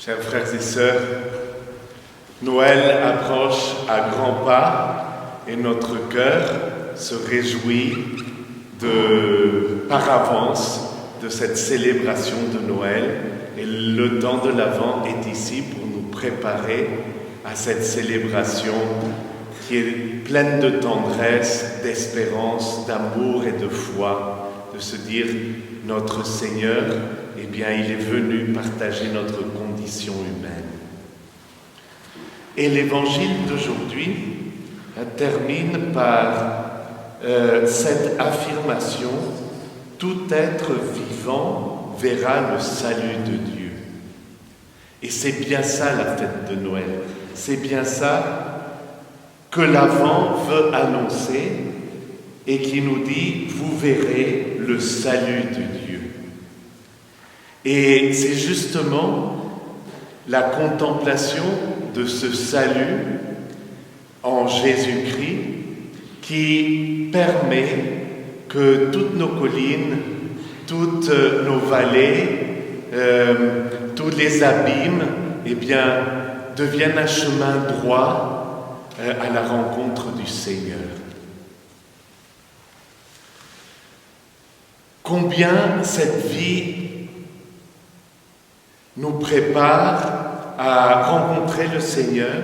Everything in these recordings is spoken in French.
Chers frères et sœurs, Noël approche à grands pas et notre cœur se réjouit par avance de cette célébration de Noël. Et le temps de l'Avent est ici pour nous préparer à cette célébration qui est pleine de tendresse, d'espérance, d'amour et de foi, de se dire notre Seigneur, eh bien, il est venu partager notre condition humaine. Et l'évangile d'aujourd'hui termine par cette affirmation « Tout être vivant verra le salut de Dieu ». Et c'est bien ça la fête de Noël. C'est bien ça que l'Avent veut annoncer et qui nous dit « Vous verrez le salut de Dieu ». Et c'est justement la contemplation de ce salut en Jésus-Christ qui permet que toutes nos collines, toutes nos vallées, tous les abîmes, eh bien, deviennent un chemin droit à la rencontre du Seigneur. Combien cette vie nous prépare à rencontrer le Seigneur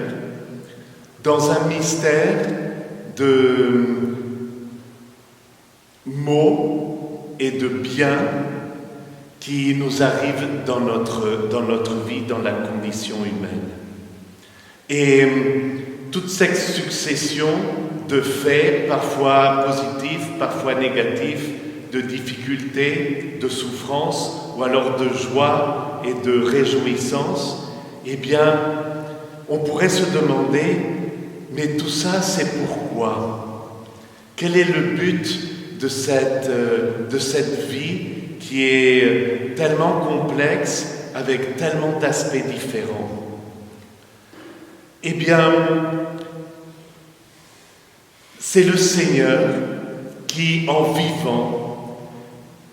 dans un mystère de mots et de biens qui nous arrivent dans notre vie, dans la condition humaine. Et toute cette succession de faits, parfois positifs, parfois négatifs, de difficultés, de souffrances, ou alors de joie et de réjouissance, eh bien, on pourrait se demander, mais tout ça, c'est pourquoi? Quel est le but de cette vie qui est tellement complexe, avec tellement d'aspects différents? Eh bien, c'est le Seigneur qui, en vivant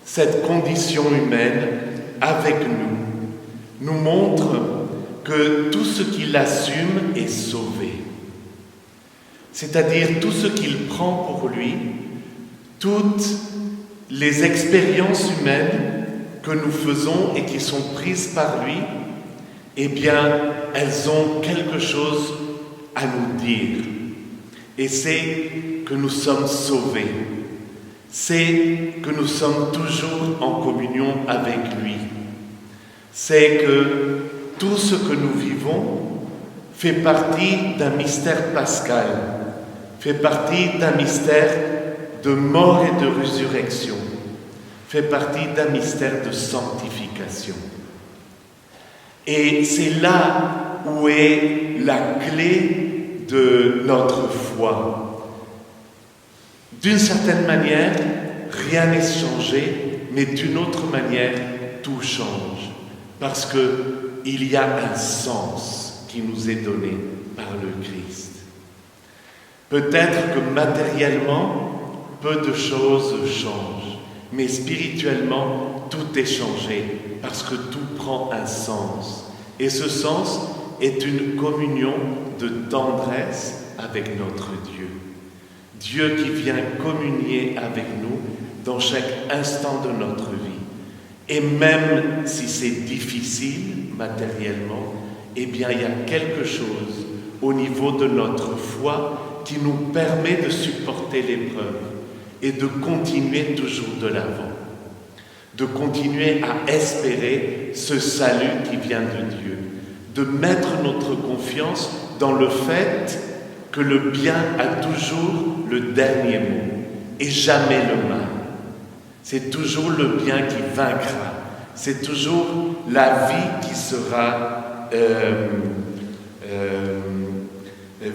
cette condition humaine avec nous montre que tout ce qu'il assume est sauvé. C'est-à-dire tout ce qu'il prend pour lui, toutes les expériences humaines que nous faisons et qui sont prises par lui, eh bien, elles ont quelque chose à nous dire. Et c'est que nous sommes sauvés. C'est que nous sommes toujours en communion avec lui. C'est que tout ce que nous vivons fait partie d'un mystère pascal, fait partie d'un mystère de mort et de résurrection, fait partie d'un mystère de sanctification. Et c'est là où est la clé de notre foi. D'une certaine manière, rien n'est changé, mais d'une autre manière, tout change. Parce qu'il y a un sens qui nous est donné par le Christ. Peut-être que matériellement, peu de choses changent, mais spirituellement, tout est changé, parce que tout prend un sens. Et ce sens est une communion de tendresse avec notre Dieu. Dieu qui vient communier avec nous dans chaque instant de notre vie. Et même si c'est difficile matériellement, eh bien il y a quelque chose au niveau de notre foi qui nous permet de supporter l'épreuve et de continuer toujours de l'avant, de continuer à espérer ce salut qui vient de Dieu, de mettre notre confiance dans le fait que le bien a toujours le dernier mot et jamais le mal. C'est toujours le bien qui vaincra. C'est toujours la vie qui sera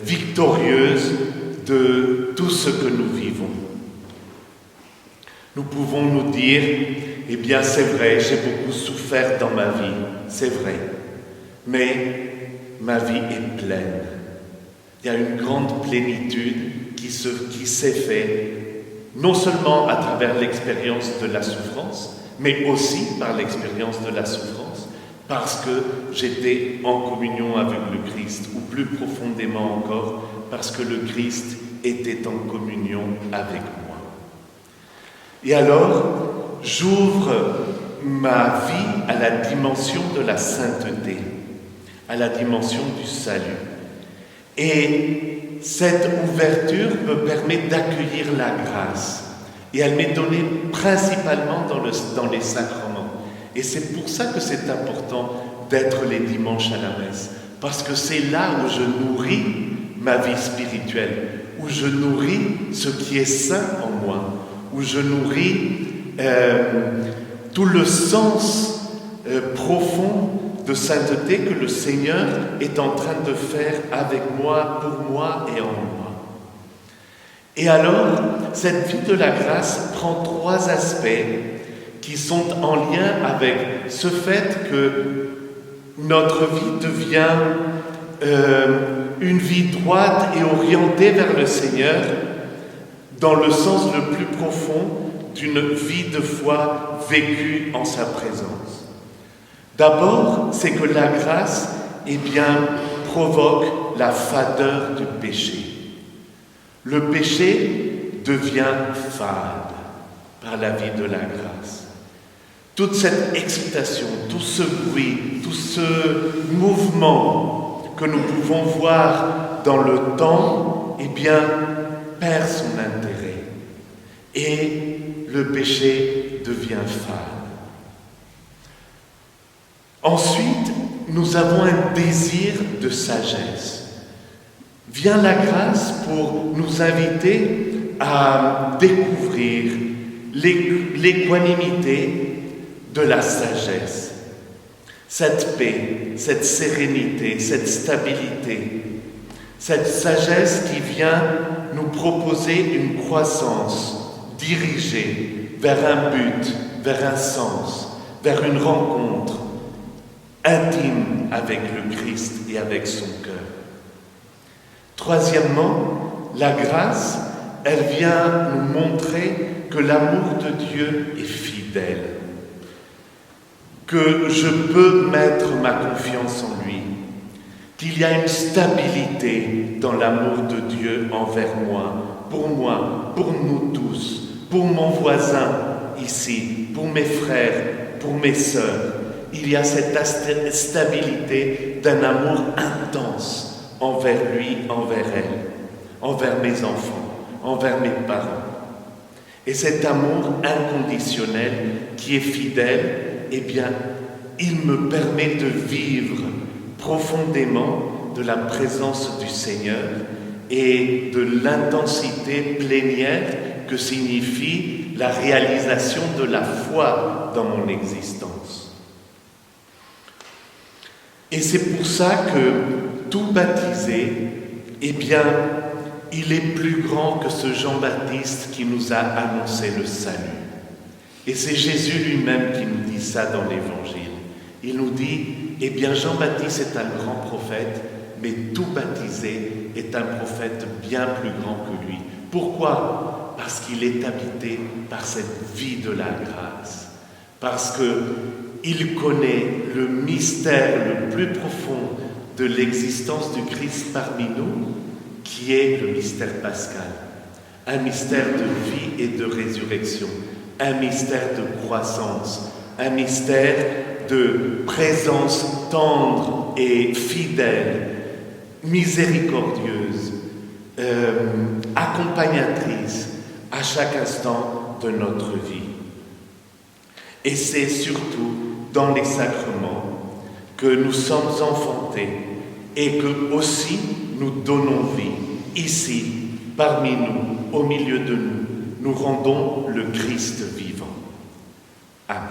victorieuse de tout ce que nous vivons. Nous pouvons nous dire, eh bien c'est vrai, j'ai beaucoup souffert dans ma vie, c'est vrai, mais ma vie est pleine. Il y a une grande plénitude qui s'est faite, non seulement à travers l'expérience de la souffrance, mais aussi par l'expérience de la souffrance, parce que j'étais en communion avec le Christ, ou plus profondément encore, parce que le Christ était en communion avec moi. Et alors, j'ouvre ma vie à la dimension de la sainteté, à la dimension du salut. Et cette ouverture me permet d'accueillir la grâce. Et elle m'est donnée principalement dans les sacrements. Et c'est pour ça que c'est important d'être les dimanches à la messe. Parce que c'est là où je nourris ma vie spirituelle, où je nourris ce qui est saint en moi, où je nourris tout le sens profond de sainteté que le Seigneur est en train de faire avec moi, pour moi et en moi. Et alors, cette vie de la grâce prend 3 aspects qui sont en lien avec ce fait que notre vie devient une vie droite et orientée vers le Seigneur dans le sens le plus profond d'une vie de foi vécue en sa présence. D'abord, c'est que la grâce, provoque la fadeur du péché. Le péché devient fade par la vie de la grâce. Toute cette excitation, tout ce bruit, tout ce mouvement que nous pouvons voir dans le temps, perd son intérêt. Et le péché devient fade. Ensuite, nous avons un désir de sagesse. Vient la grâce pour nous inviter à découvrir l'équanimité de la sagesse. Cette paix, cette sérénité, cette stabilité, cette sagesse qui vient nous proposer une croissance dirigée vers un but, vers un sens, vers une rencontre intime avec le Christ et avec son cœur. Troisièmement, la grâce, elle vient nous montrer que l'amour de Dieu est fidèle, que je peux mettre ma confiance en lui, qu'il y a une stabilité dans l'amour de Dieu envers moi, pour nous tous, pour mon voisin ici, pour mes frères, pour mes sœurs. Il y a cette stabilité d'un amour intense envers lui, envers elle, envers mes enfants, envers mes parents. Et cet amour inconditionnel qui est fidèle, il me permet de vivre profondément de la présence du Seigneur et de l'intensité plénière que signifie la réalisation de la foi dans mon existence. Et c'est pour ça que tout baptisé, il est plus grand que ce Jean-Baptiste qui nous a annoncé le salut. Et c'est Jésus lui-même qui nous dit ça dans l'Évangile. Il nous dit, Jean-Baptiste est un grand prophète, mais tout baptisé est un prophète bien plus grand que lui. Pourquoi ? Parce qu'il est habité par cette vie de la grâce. Parce qu'il connaît le mystère le plus profond de l'existence du Christ parmi nous, qui est le mystère pascal. Un mystère de vie et de résurrection, un mystère de croissance, un mystère de présence tendre et fidèle, miséricordieuse, accompagnatrice à chaque instant de notre vie. Et c'est surtout dans les sacrements que nous sommes enfantés et que aussi nous donnons vie. Ici, parmi nous, au milieu de nous, nous rendons le Christ vivant. Amen.